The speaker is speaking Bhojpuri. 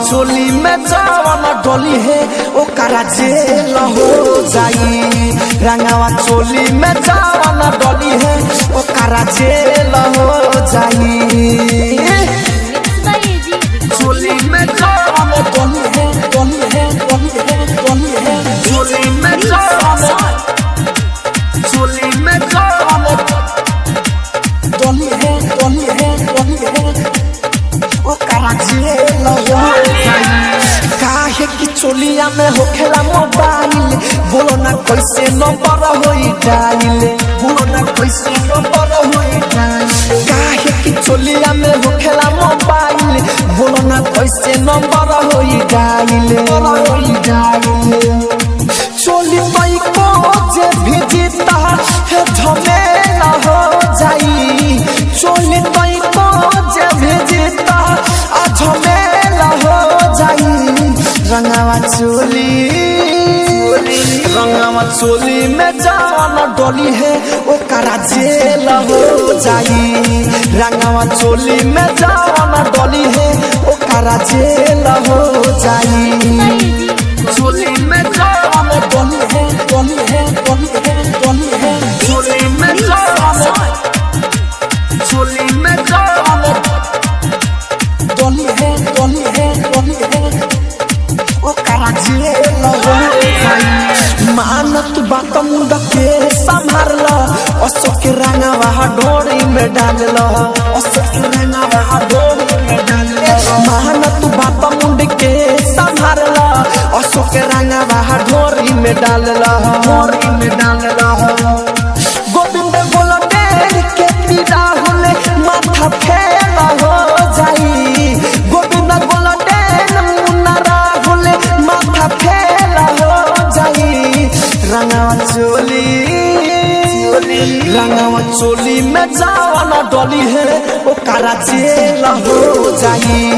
चोली में जवाना डोली है ओ करा जेल हो जाई। रंगावा चोली में जवाना डोली है ओ करा जेल हो जाई। चोली में जवाना डोली है डोली है डोली है डोली है चोली में जवाना चोली में जवाना डोली है डोली है डोली है ओ करा जेल हो जाई। काहे की चोलिया में होखेला मोबाइल बोलो ना कैसे नंबर होई डाइल बोलो ना कैसे नंबर होई डाइल। काहे की चोलिया में होखेला मोबाइल बोलो ना कैसे नंबर होई डाइल होई डाइल। चोली मई को जे भेजता है झमेला हो जाई। चोली मई को जे भेजता आ झमेला हो जाई। रंगावा चोली में जवाना डोली है ओ करा जेल हो जाई। रंगावा चोली में जवाना डोली है ओ करा जेल हो जाई। चोली में जवाना डोली है डोली है डोली है डोली है चोली में जवाना चोली में जवाना डोली है डोली है डोली है ओ करा जेल हो जाई। मानत बात मुंडा के संभारला अशोक के रंगावा डोरी में डालला अशोक के रंगावा डोरी में डालला। मानत बात मुंड के संभारला अशोक के रंगावा डोरी में डालला डोरी में डालला। गोविंद गोलटेर के पीड़ा होले माथा फेला हो जाई। गोविंद गोलटेर मुन्ना राहुले माथा फेला हो जाई। रंगावा चोली में जवाना डोली है ओ करा जेल हो जाई।